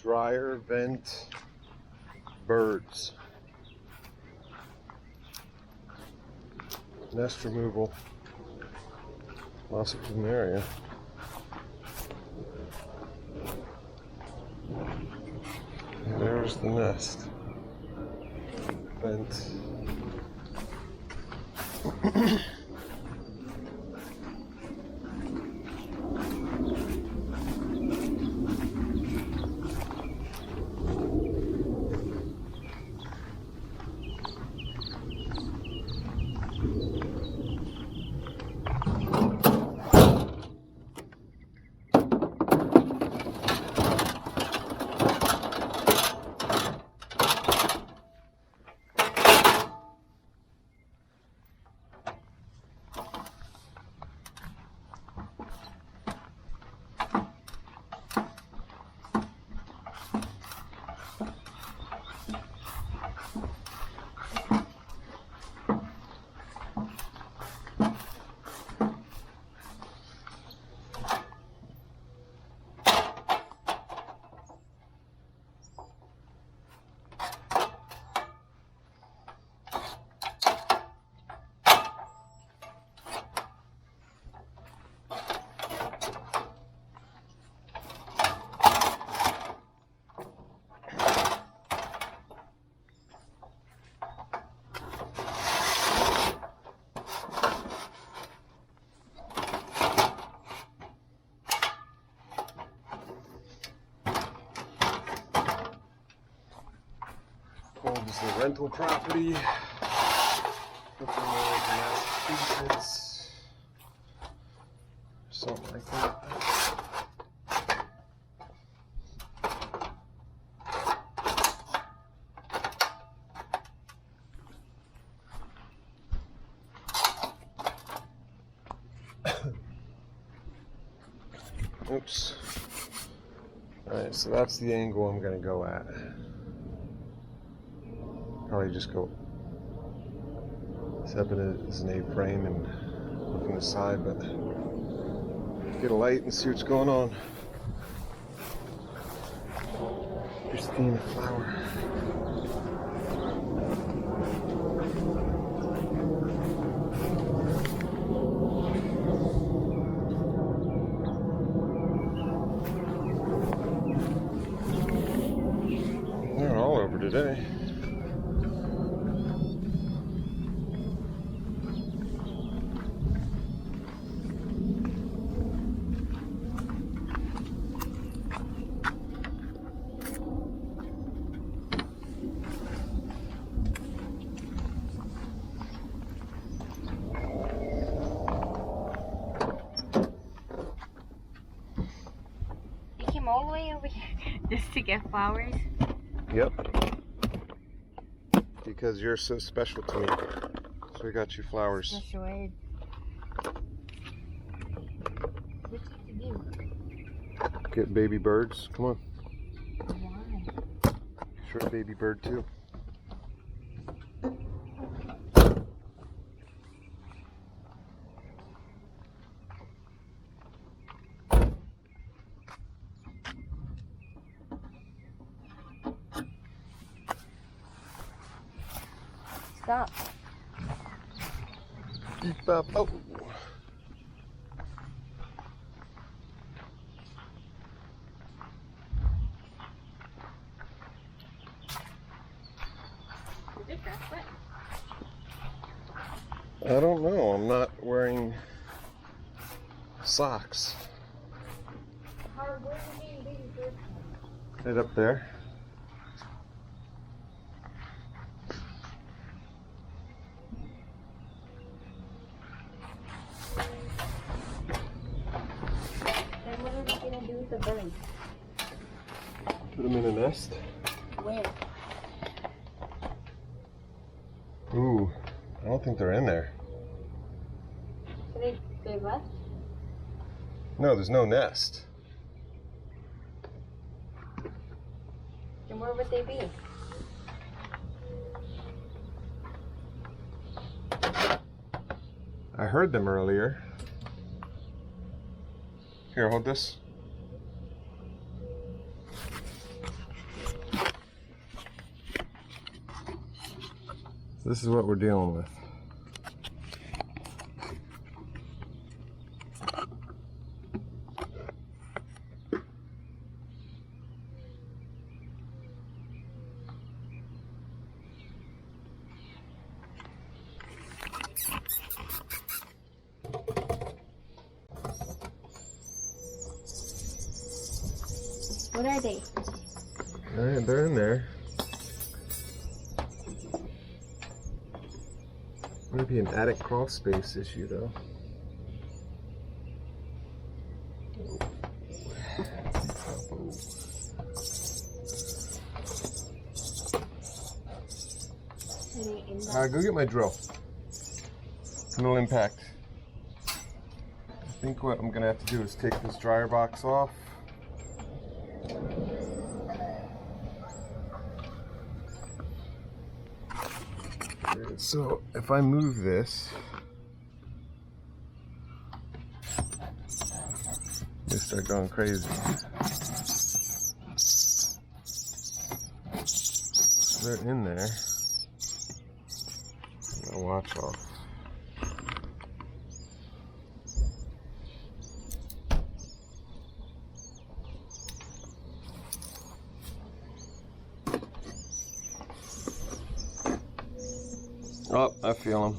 Dryer vent birds. Nest removal. Lots of an area. And there's the nest. Vent. This is the rental property. Looking like Massachusetts. Something like that. Oops. Alright, so that's the angle I'm going to go at. Probably just go set it as an A-frame and look on the side, but get a light and see what's going on. Christina flower. They're all over today. All the way over here just to get flowers? Yep. Because you're so special to me. So we got you flowers. Special ed. What did you do? Get baby birds. Come on. Why? Sure, baby bird too. Stop. Beep up. Oh. Is it barefoot? I don't know. I'm not wearing socks. Where are you baby birds from? Right up there. Then what are we going to do with the birds? Put them in a nest. Where? Ooh, I don't think they're in there. So they left? No, there's no nest. Then where would they be? I heard them earlier. Here, hold this. This is what we're dealing with. What are they? They're in there. Might be an attic crawl space issue though. Go get my drill. No impact. I think what I'm gonna have to do is take this dryer box off. So if I move this, they start going crazy. They're in there. I'm gonna watch off. Oh, I feel him.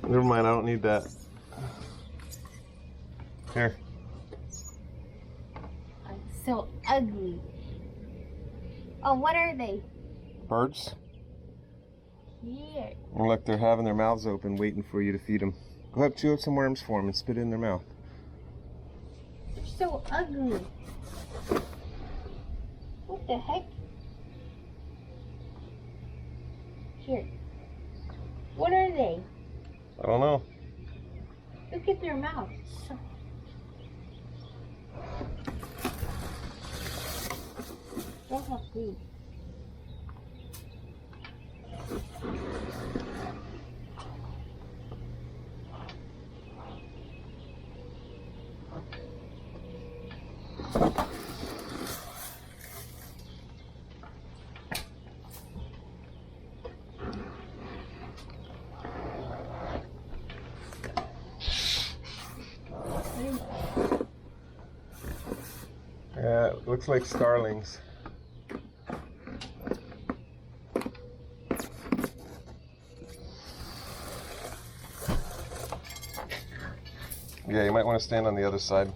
Never mind, I don't need that. Here. So ugly. Oh, what are they? Birds? Yeah. Look, they're having their mouths open, waiting for you to feed them. Go ahead, chew up some worms for them and spit it in their mouth. They're so ugly. What the heck? Here. What are they? I don't know. Look at their mouths. They have food. Yeah, it looks like starlings. Yeah, you might want to stand on the other side.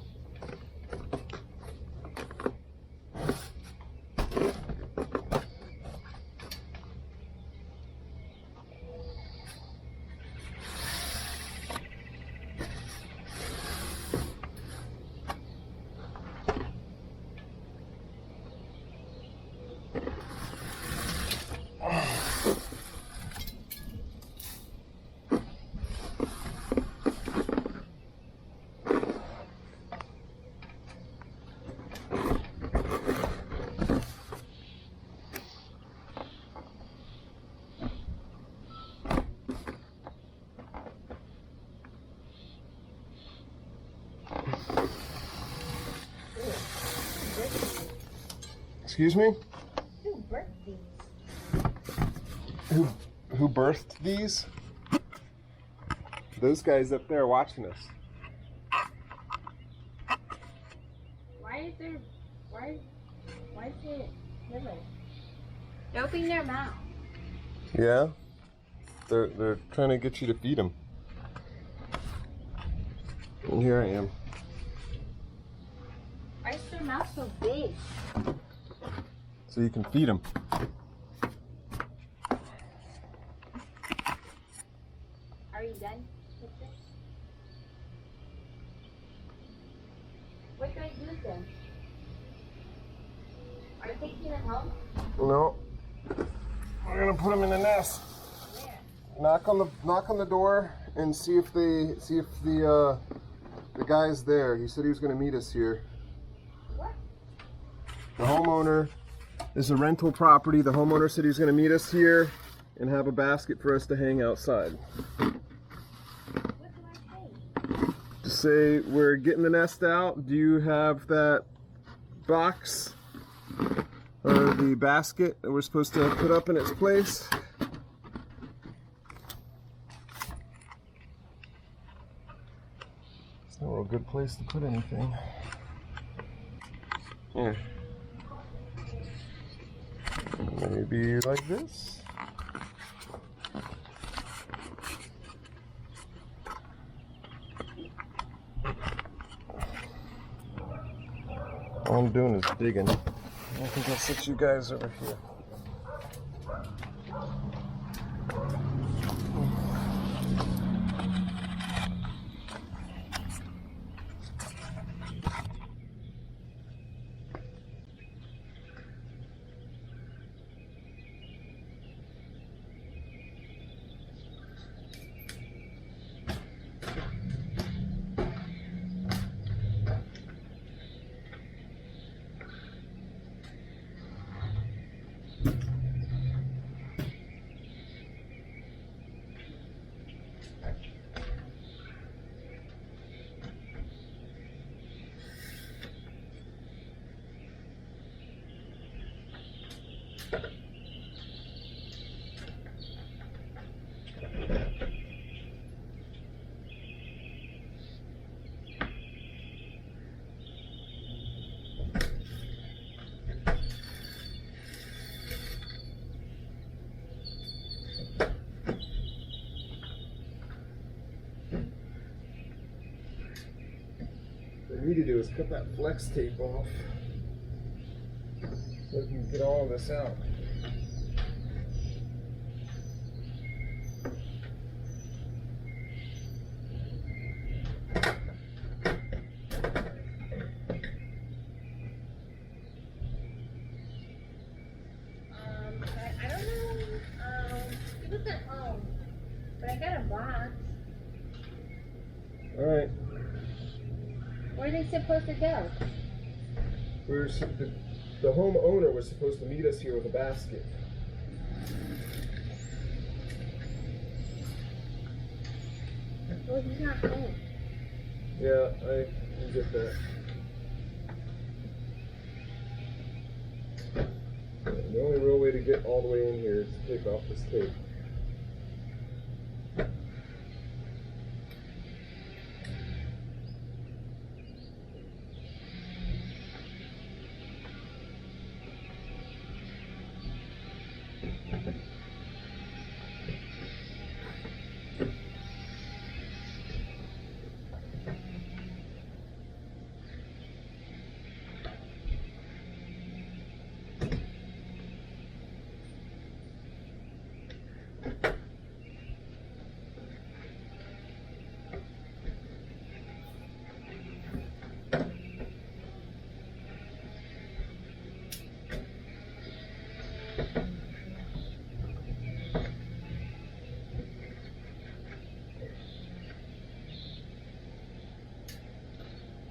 Excuse me? Who birthed these? Who birthed these? Those guys up there watching us. Why is it liver? They open their mouth. Yeah? They're trying to get you to feed them. And here I am. Why is their mouth so big? So you can feed them. Are you done with this? What do I do with them? Are you taking them home? No. We're gonna put them in the nest. Where? Knock on the door and see if the guy's there. He said he was gonna meet us here. What? The homeowner is a rental property. The homeowner said he was gonna meet us here and have a basket for us to hang outside. What do I say? Just say we're getting the nest out. Do you have that box or the basket that we're supposed to put up in its place? It's not a real good place to put anything. Here. Maybe like this. All I'm doing is digging. I think I'll sit you guys over here. What I need to do is cut that flex tape off so we can get all of this out. I don't know. He was at home, but I got a box. All right. Where are they supposed to go? The homeowner was supposed to meet us here with a basket. Well, he's not home. Yeah, I get that. The only real way to get all the way in here is to take off this tape.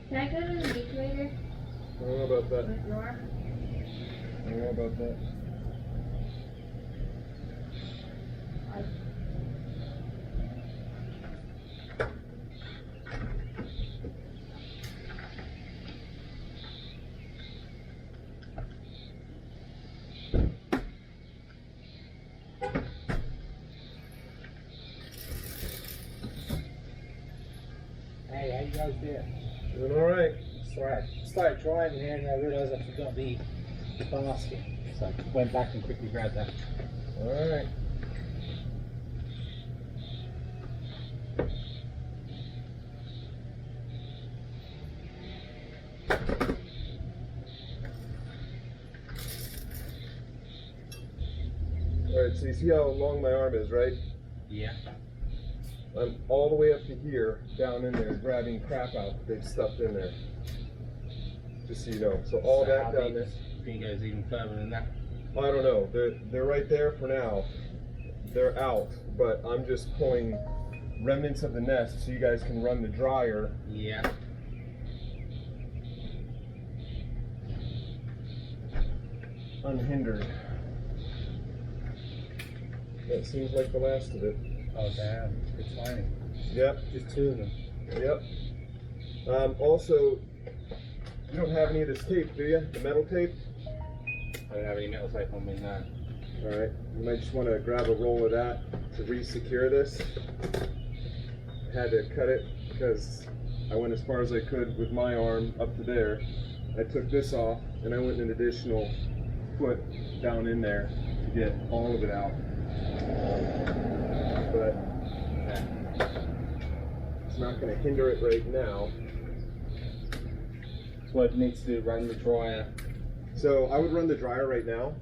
Can I go to the refrigerator? I don't know about that. With Nora? I don't know about that. Hey, how you guys doing? Doing all right. Started driving here and I realized I forgot the basket. So I went back and quickly grabbed that. All right. All right, so you see how long my arm is, right? Yeah. I'm all the way up to here, down in there, grabbing crap out that they've stuffed in there. Just so you know. So all So that how down deep there. is- Think it goes even further than that. I don't know. They're right there for now. They're out, but I'm just pulling remnants of the nest so you guys can run the dryer. Yeah. Unhindered. That seems like the last of it. Oh damn, good timing. Yep, Just two of them. yep. Also, you don't have any of this tape, do you? The metal tape? I don't have any metal tape on me now. Alright, you might just want to grab a roll of that to re-secure this. I had to cut it because I went as far as I could with my arm up to there. I took this off and I went an additional foot down in there to get all of it out. But it's not going to hinder it right now. So what it needs to do, run the dryer. So I would run the dryer right now,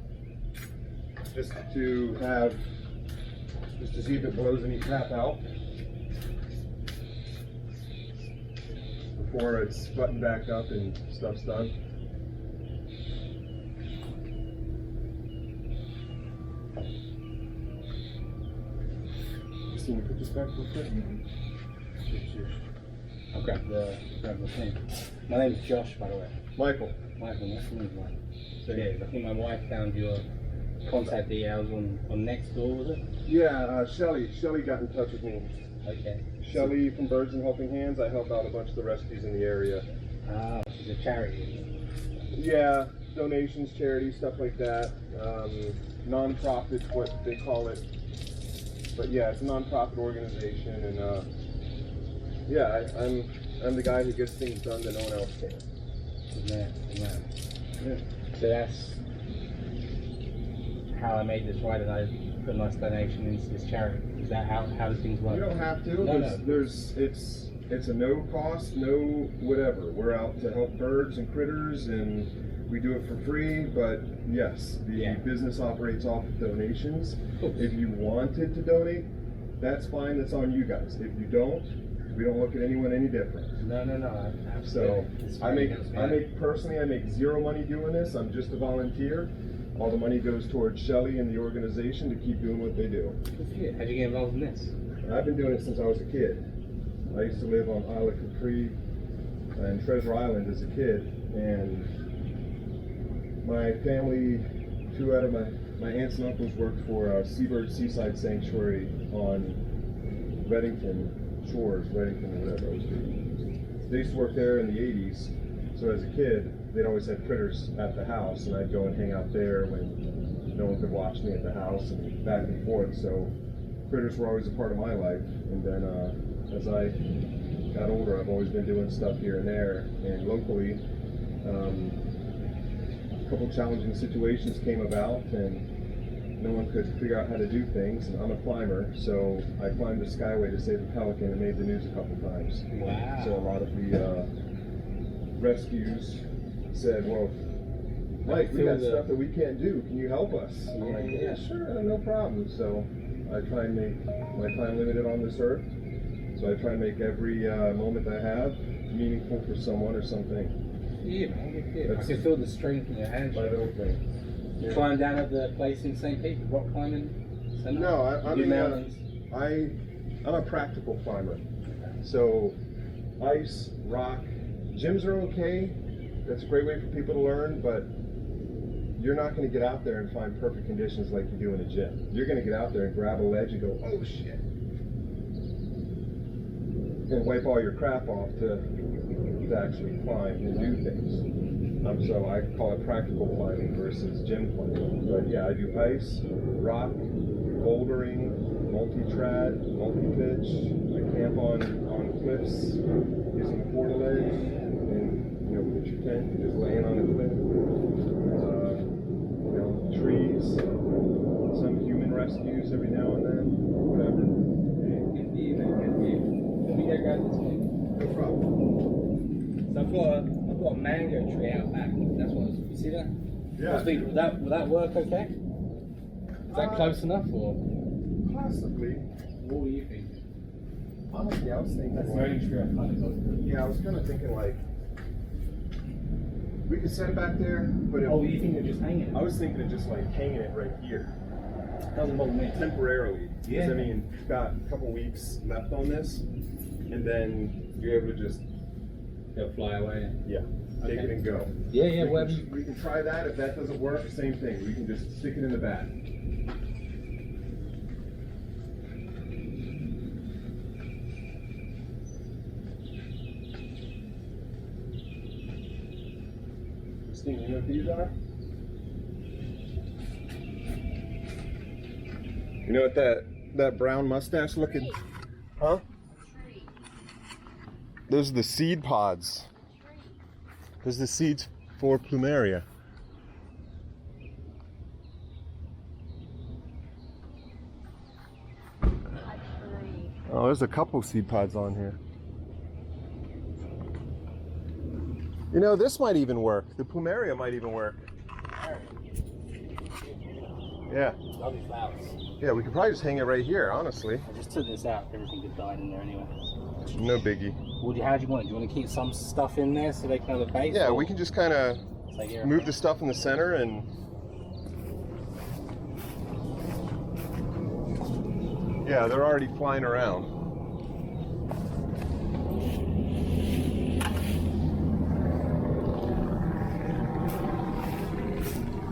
just to see if it blows any crap out before it's buttoned back up and stuff's done. Just need to put this back real quick. I'll grab the thing. My name's Josh, by the way. Michael. Michael, nice to meet you. Yeah, I think my wife found your contact details on Nextdoor, was it? Yeah, Shelly got in touch with me. Okay. Shelly from Birds and Helping Hands. I help out a bunch of the rescues in the area. Ah, she's a charity. Yeah, donations, charity, stuff like that. Non-profit, what they call it. But yeah, it's a non-profit organization, and yeah, I'm the guy who gets things done that no one else can. Yeah. So that's how I made this right, and I put a nice donation into this charity. Is that how does things work? You don't have to. No. It's a no cost, no whatever. We're out to help birds and critters, and we do it for free. But yes, the business operates off of donations. Cool. If you wanted to donate, that's fine. That's on you guys. If you don't, we don't look at anyone any different. No, So absolutely. I make zero money doing this. I'm just a volunteer. All the money goes towards Shelly and the organization to keep doing what they do. Good for you. How'd you get involved in this? I've been doing it since I was a kid. I used to live on Isle of Capri and Treasure Island as a kid, and my family, two out of my aunts and uncles worked for Seabird Seaside Sanctuary on Reddington Shores, Reddington, whatever it was. They used to work there in the 80s, so as a kid, they'd always have critters at the house, and I'd go and hang out there when no one could watch me at the house, and back and forth. So critters were always a part of my life. And then as I got older, I've always been doing stuff here and there. And locally, a couple challenging situations came about, and no one could figure out how to do things. And I'm a climber, so I climbed the Skyway to save a pelican and made the news a couple times. Wow. So a lot of the rescues said, well, Mike, we got stuff that we can't do. Can you help us? I'm like, yeah, sure, no problem. So I try and make my time limited on this earth. So I try and make every moment I have meaningful for someone or something. Yeah, man, I can feel the strength in your hands. My little thing. You climb down at the place in St. Pete, rock climbing? No, I'm a practical climber. So ice, rock, gyms are okay. That's a great way for people to learn, but you're not going to get out there and find perfect conditions like you do in a gym. You're going to get out there and grab a ledge and go, oh shit, and wipe all your crap off to actually climb and do things. So I call it practical climbing versus gym climbing. But yeah, I do ice, rock, bouldering, multi-trad, multi-pitch. I camp on cliffs using a portaledge, and put your tent, you're just laying on a cliff. Trees, some human rescues every now and then, whatever. Good for you, man. Good for you. Let me go grab this thing. No problem. So I've got a mango tree out back. That's what you see that? Yeah. I was thinking, will that work okay? Is that close enough, or Possibly. what were you thinking? Honestly, I was thinking That's the like, only tree I find it. yeah, I was kind of thinking like, we could set it back there, but Oh, you think they're just hanging? I was thinking of just like hanging it right here, Doesn't bother me. temporarily. Yeah. Because I mean, you've got a couple weeks left on this, and then you're able to just, They'll fly away. yeah, take Okay. it and go. Yeah, We whatever. can, we can try that. If that doesn't work, same thing. We can just stick it in the bag. Christine, you know what these are? You know what that brown mustache looking? Huh? Those are the seed pods. Those are the seeds for plumeria. Oh, there's a couple seed pods on here. You know, this might even work. The plumeria might even work. Yeah. Lovely flowers. Yeah, we could probably just hang it right here, honestly. I just took this out. Everything could die in there anyway. No biggie. How do you want it? Do you want to keep some stuff in there so they can have a base? Yeah, we can just kind of move the stuff. stuff in the center and... Yeah, they're already flying around.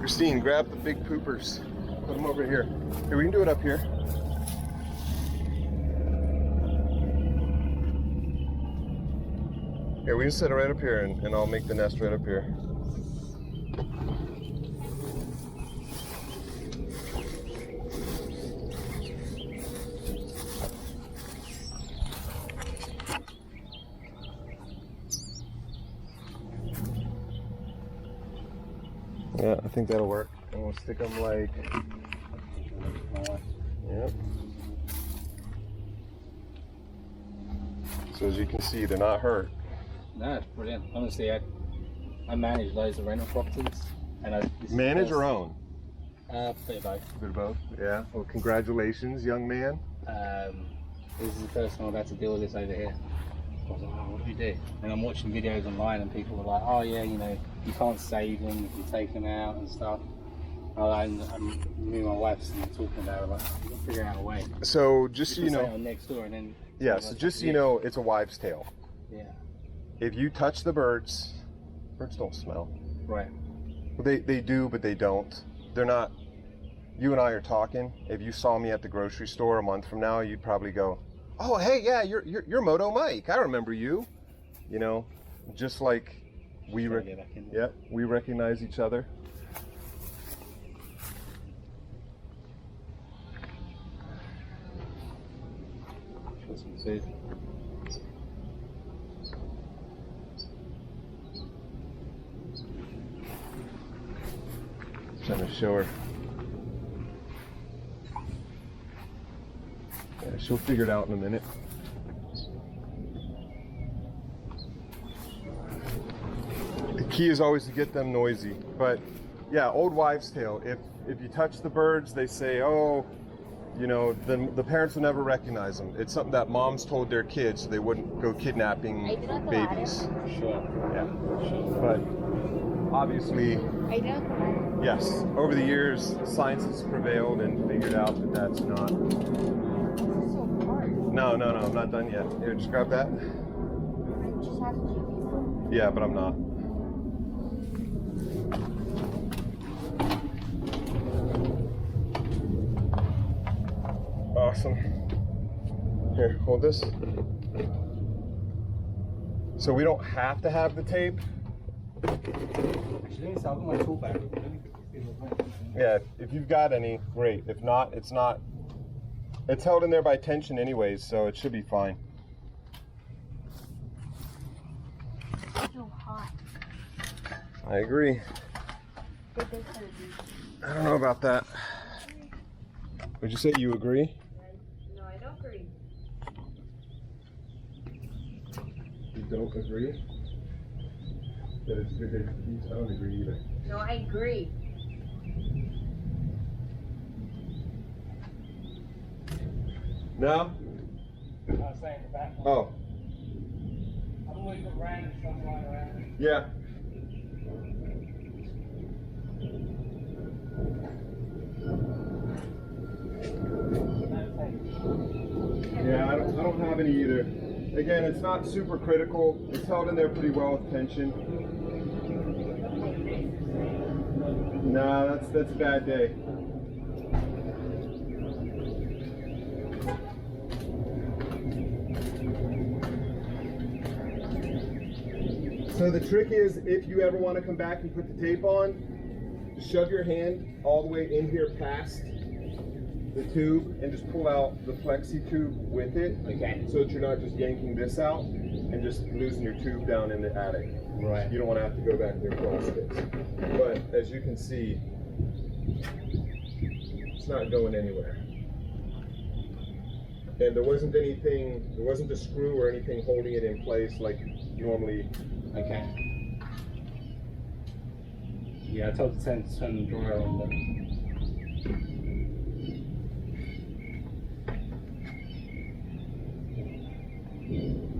Christine, grab the big poopers. Put them over here. Here, we can do it up here. Here, we can set it right up here and I'll make the nest right up here. Yeah, I think that'll work. And we'll stick them like... Yep. So as you can see, they're not hurt. No, it's brilliant. Honestly, I manage loads of rental properties. And Manage or own? Bit of both. Bit of both, yeah. Well, congratulations, young man. This is the first time I've had to deal with this over here. I was like, oh, what do we do? And I'm watching videos online and people are like, oh yeah, you know, you can't save them if you take them out and stuff. And me and my wife's talking about it, like, we've got to figure out a way. So just so you know, next door and then yeah, so just so you know, it's a wives' tale. Yeah. If you touch the birds don't smell. Right. They do, but they don't. They're not. You and I are talking. If you saw me at the grocery store a month from now, you'd probably go, "Oh, hey, yeah, you're Moto Mike. I remember you." You know, just like we we recognize each other. So, Trying to show her. Yeah, she'll figure it out in a minute. The key is always to get them noisy. But yeah, old wives' tale. If you touch the birds, they say, oh, you know, then the parents will never recognize them. It's something that moms told their kids so they wouldn't go kidnapping babies. sure. Yeah. Sure. But obviously, yes, over the years, science has prevailed and figured out that that's not. No, I'm not done yet. Here, just grab that. Yeah, but I'm not. Awesome. Here, hold this. So we don't have to have the tape. Actually, I'll put my tool back. Yeah, if you've got any, great. If not, it's not. It's held in there by tension anyways, so it should be fine. It's so hot. I agree. I don't know about that. Would you say you agree? No, I don't agree. You don't agree? That it's good to eat? I don't agree either. No, I agree. No? I was saying the back one. Oh, I've always got random stuff lying around. yeah. Yeah, I don't have any either. Again, it's not super critical. It's held in there pretty well with tension. Nah, that's a bad day. So the trick is, if you ever want to come back and put the tape on, just shove your hand all the way in here past the tube and just pull out the flexi tube with it. Okay. So that you're not just yanking this out and just losing your tube down in the attic. Right. You don't want to have to go back there crawl space. But as you can see, it's not going anywhere. And there wasn't a screw or anything holding it in place like normally. Okay. Yeah, I told the tent to turn the dryer on, but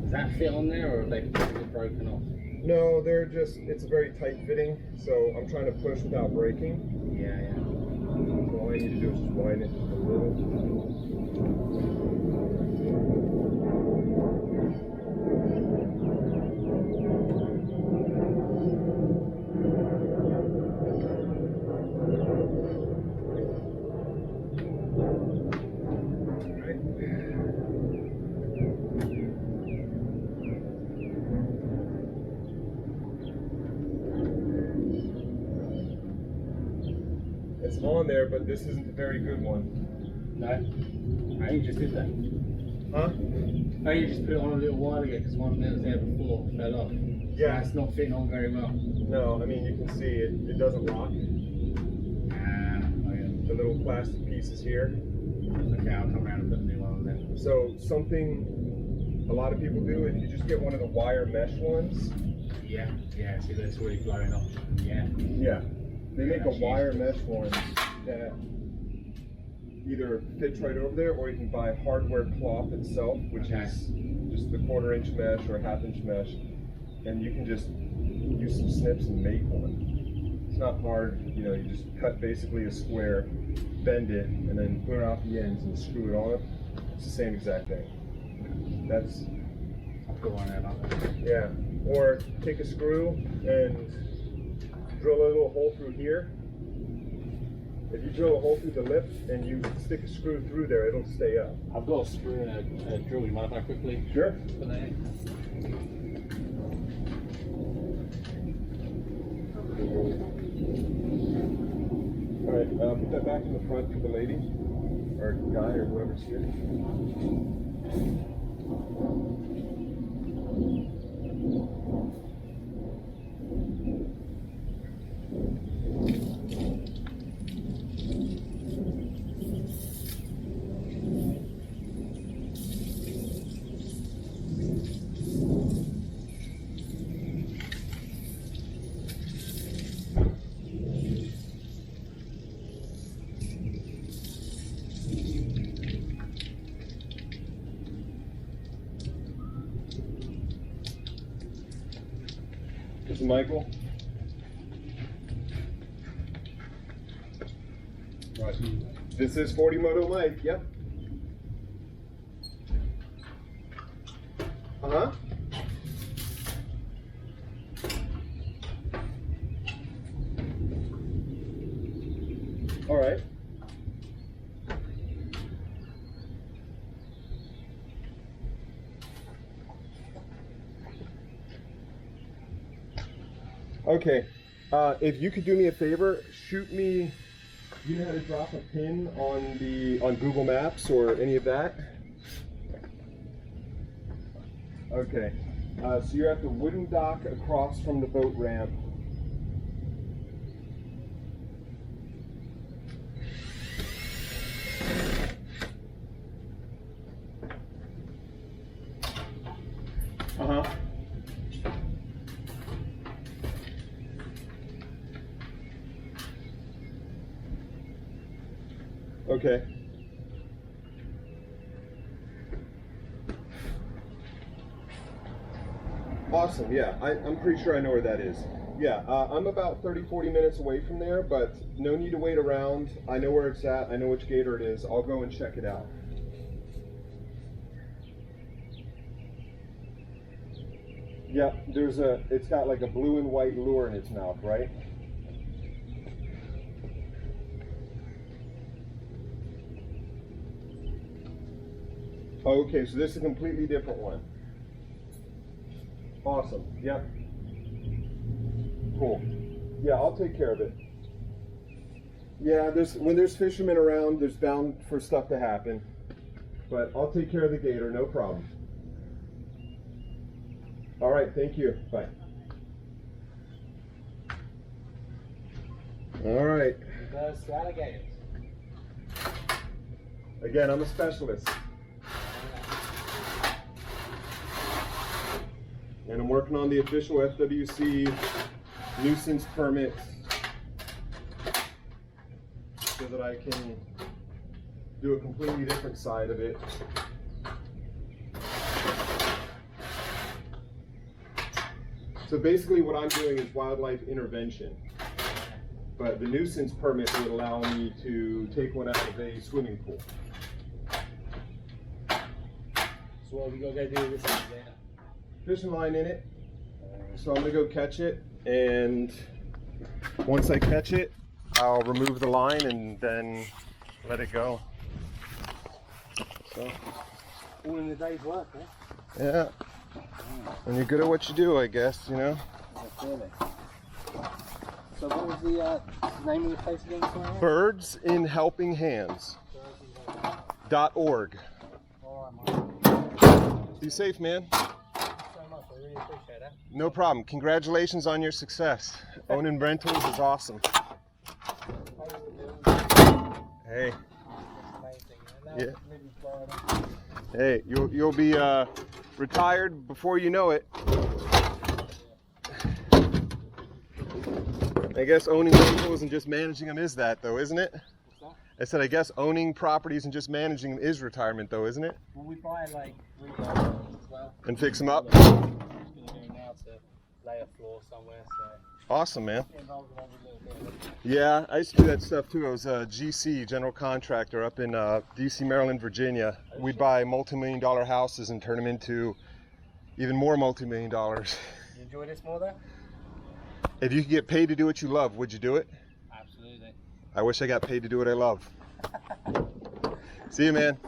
does that fit on there, or are they completely broken off? No, it's a very tight fitting, so I'm trying to push without breaking. Yeah, yeah. So all I need to do is just wind it just a little. It's on there, but this isn't a very good one. No? Oh, you just did that. Huh? Oh, you just put it on a little while ago because one that was there before fell off. Yeah. So it's not fitting on very well. No, I mean, you can see it doesn't lock. Oh yeah. The little plastic pieces here. Okay, I'll come around and put a new one on there. So something a lot of people do, if you just get one of the wire mesh ones. Yeah, yeah, see that's really blowing off. Yeah. Yeah. They make a That's wire useful. mesh one that either fits right over there, or you can buy hardware cloth itself, which Okay. is just the 1/4 inch mesh or 1/2 inch mesh, and you can just use some snips and make one. It's not hard, you just cut basically a square, bend it, and then clear out the ends and screw it on. It's the same exact thing. That's, I'll put one out like that. yeah. Or take a screw and drill a little hole through here. If you drill a hole through the lip and you stick a screw through there, it'll stay up. I've got a screw and a drill. You mind if I quickly Sure. put that in? All right, put that back in the front for the lady, or guy, or whoever's here. This is Michael. Right. This is 40 Moto Mike, yep. Uh-huh. All right. Okay, if you could do me a favor, shoot me. You know how to drop a pin on Google Maps or any of that? Okay, so you're at the wooden dock across from the boat ramp. Uh-huh. Okay. Awesome, yeah, I'm pretty sure I know where that is. Yeah, I'm about 30-40 minutes away from there, but no need to wait around. I know where it's at, I know which gator it is. I'll go and check it out. Yeah, it's got like a blue and white lure in its mouth, right? Okay, so this is a completely different one. Awesome, yep. Cool. Yeah, I'll take care of it. Yeah, when there's fishermen around, there's bound for stuff to happen. But I'll take care of the gator, no problem. All right, thank you. Bye. All right. There's alligators. Again, I'm a specialist. And I'm working on the official FWC nuisance permit so that I can do a completely different side of it. So basically what I'm doing is wildlife intervention. But the nuisance permit would allow me to take one out of a swimming pool. So what we gotta go do with this alligator? Fishing line in it. So I'm gonna go catch it, and once I catch it, I'll remove the line and then let it go. So, all in the day's work, eh? Yeah. When you're good at what you do, I guess, you know. Really. So what was the name of the place again? Sorry? Birds in Helping Hands. .org. Be safe, man. Thank you so much. I really appreciate that. No problem. Congratulations on your success. Owning rentals is awesome. Hey. Yeah. Hey, you'll be retired before you know it. I guess owning rentals and just managing them is that, though, isn't it? I said, I guess owning properties and just managing them is retirement, though, isn't it? Well, we buy like as well. And fix them up? I'm just going to go now to lay a floor somewhere, so. Awesome, man. Get involved in every little bit of it. Yeah, I used to do that stuff too. I was a GC, general contractor, up in DC, Maryland, Virginia. We'd buy multi-million-dollar houses and turn them into even more multi-million dollars. You enjoy this more, though? If you could get paid to do what you love, would you do it? Absolutely. I wish I got paid to do what I love. See you, man.